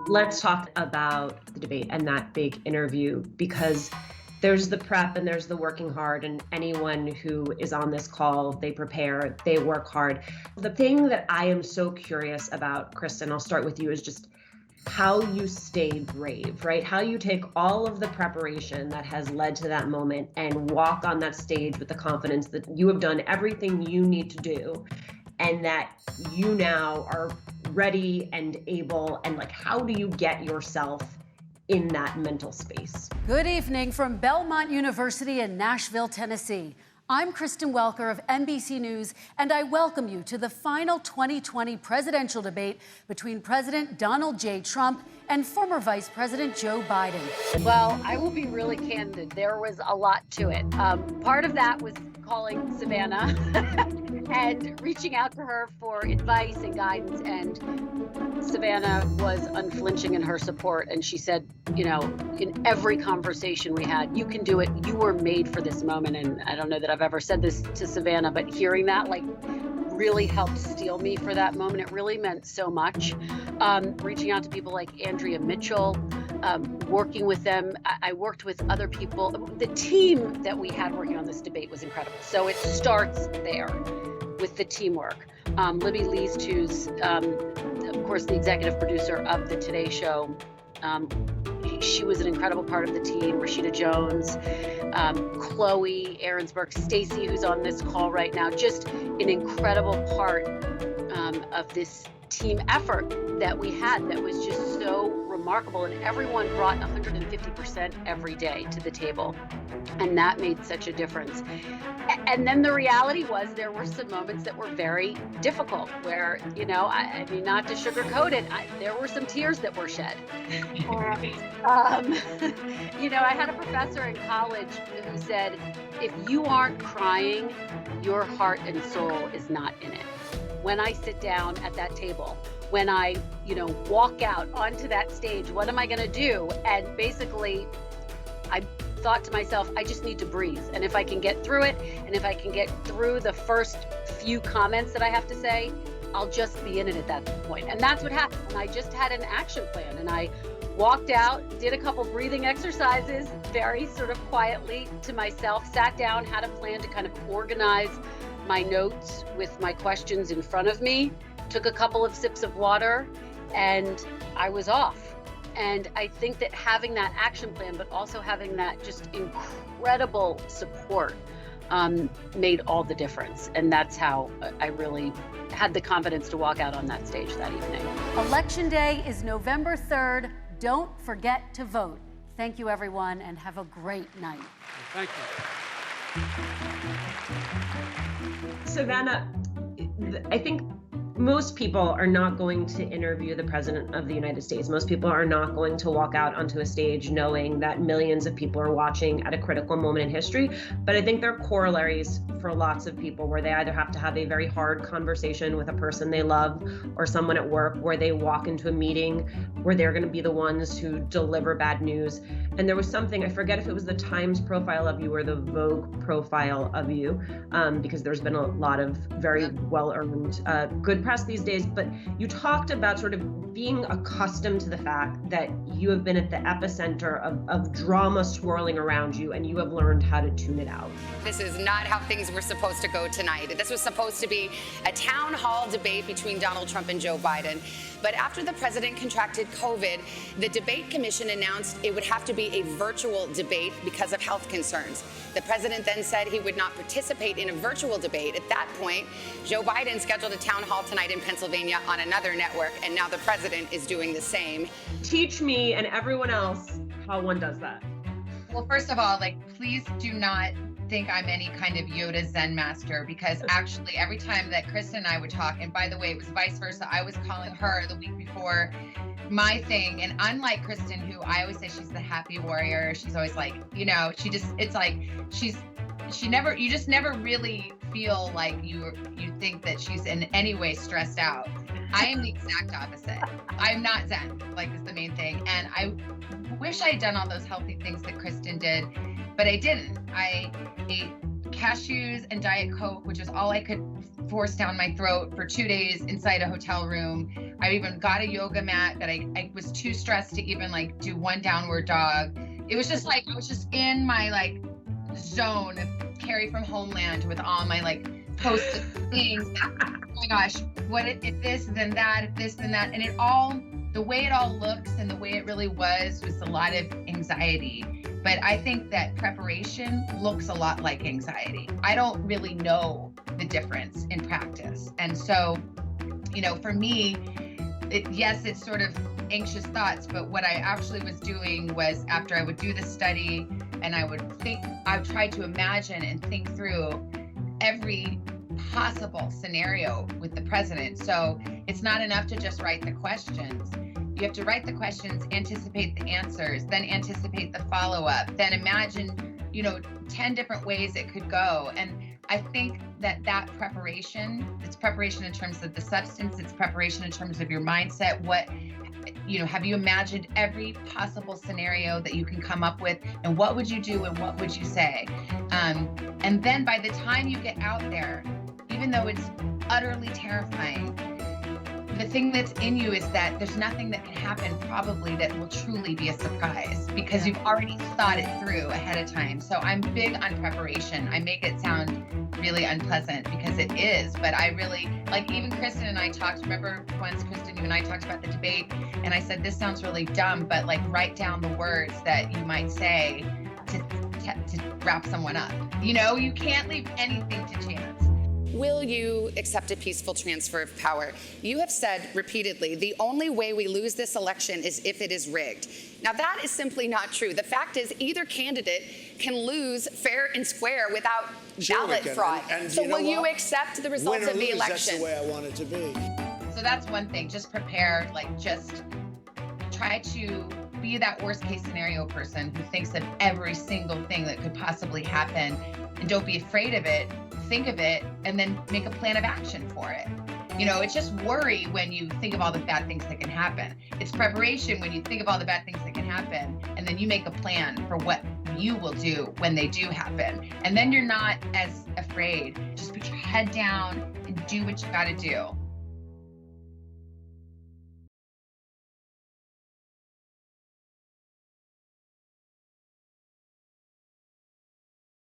Let's talk about the debate and that big interview, because there's the prep and there's the working hard, and anyone who is on this call, they prepare, they work hard. The thing that I am so curious about, Kristen, I'll start with you, is just how you stay brave, right? How you take all of the preparation that has led to that moment and walk on that stage with the confidence that you have done everything you need to do, and that you now are ready and able, and like, how do you get yourself in that mental space? Good evening from Belmont University in Nashville, Tennessee. I'm Kristen Welker of NBC News, and I welcome you to the final 2020 presidential debate between President Donald J. Trump and former Vice President Joe Biden. Well, I will be really candid. There was a lot to it. Part of that was calling Savannah and reaching out to her for advice and guidance. And Savannah was unflinching in her support. And she said, you know, in every conversation we had, you can do it. You were made for this moment. And I don't know that I've ever said this to Savannah, but hearing that, like, really helped steel me for that moment. It really meant so much. Reaching out to people like Andrea Mitchell, working with them. I worked with other people. The team that we had working on this debate was incredible. So it starts there with the teamwork. Libby Least, who's, of course, the executive producer of the Today Show, she was an incredible part of the team. Rashida Jones, Chloe Ahrensberg, Stacy, who's on this call right now, just an incredible part of this team effort that we had that was just so remarkable. And everyone brought 150% every day to the table. And that made such a difference. And then the reality was there were some moments that were very difficult where, you know, I mean, not to sugarcoat it, there were some tears that were shed. You know, I had a professor in college who said, if you aren't crying, your heart and soul is not in it. When I sit down at that table, when I, you know, walk out onto that stage, what am I going to do? And basically, I thought to myself, I just need to breathe. And if I can get through it, and if I can get through the first few comments that I have to say, I'll just be in it at that point. And that's what happened. And I just had an action plan, and I walked out, did a couple breathing exercises, very sort of quietly to myself, sat down, had a plan to kind of organize my notes with my questions in front of me, took a couple of sips of water, and I was off. And I think that having that action plan, but also having that just incredible support, made all the difference. And that's how I really had the confidence to walk out on that stage that evening. Election Day is November 3rd. Don't forget to vote. Thank you, everyone, and have a great night. Thank you. Savannah, I think most people are not going to interview the President of the United States. Most people are not going to walk out onto a stage knowing that millions of people are watching at a critical moment in history. But I think there are corollaries for lots of people where they either have to have a very hard conversation with a person they love or someone at work, where they walk into a meeting where they're going to be the ones who deliver bad news. And there was something, I forget if it was the Times profile of you or the Vogue profile of you, because there's been a lot of very well-earned good press these days, but you talked about sort of being accustomed to the fact that you have been at the epicenter of drama swirling around you, and you have learned how to tune it out. This is not how things were supposed to go tonight. This was supposed to be a town hall debate between Donald Trump and Joe Biden. But after the president contracted COVID, the debate commission announced it would have to be a virtual debate because of health concerns. The president then said he would not participate in a virtual debate. At that point, Joe Biden scheduled a town hall tonight in Pennsylvania on another network, and now the president is doing the same. Teach me and everyone else how one does that. Well, first of all, please do not think I'm any kind of Yoda Zen master, because actually every time that Kristen and I would talk, and by the way, it was vice versa, I was calling her the week before my thing. And unlike Kristen, who I always say she's the happy warrior, she's always like, you know, you just never really feel like you think that she's in any way stressed out. I am the exact opposite. I'm not Zen, is the main thing. And I wish I had done all those healthy things that Kristen did, but I didn't. I cashews and Diet Coke, which is all I could force down my throat for 2 days inside a hotel room. I even got a yoga mat that I was too stressed to even like do one downward dog. It was just like, I was just in my like zone of Carrie from Homeland with all my like post-it things. Oh my gosh, what if this, then that, if this, then that. And it all, the way it all looks and the way it really was a lot of anxiety. But I think that preparation looks a lot like anxiety. I don't really know the difference in practice. And so, you know, for me, yes, it's sort of anxious thoughts, but what I actually was doing was after I would do the study and I would try to imagine and think through every possible scenario with the president. So it's not enough to just write the questions. You have to write the questions, anticipate the answers, then anticipate the follow-up, then imagine, 10 different ways it could go. And I think that preparation, it's preparation in terms of the substance, it's preparation in terms of your mindset. Have you imagined every possible scenario that you can come up with, and what would you do and what would you say? And then by the time you get out there, even though it's utterly terrifying, the thing that's in you is that there's nothing that can happen probably that will truly be a surprise because you've already thought it through ahead of time. So I'm big on preparation. I make it sound really unpleasant because it is, but I really, like even Kristen and I talked, remember once Kristen, you and I talked about the debate and I said, this sounds really dumb, but like write down the words that you might say to wrap someone up. You can't leave anything to chance. Will you accept a peaceful transfer of power? You have said repeatedly, the only way we lose this election is if it is rigged. Now, that is simply not true. The fact is either candidate can lose fair and square without ballot fraud. So will you accept the results of the election? That's the way I want it to be. So that's one thing. Just prepare, just try to be that worst case scenario person who thinks of every single thing that could possibly happen, and don't be afraid of it. Think of it and then make a plan of action for it. It's just worry when you think of all the bad things that can happen. It's preparation when you think of all the bad things that can happen, and then you make a plan for what you will do when they do happen. And then you're not as afraid. Just put your head down and do what you got to do.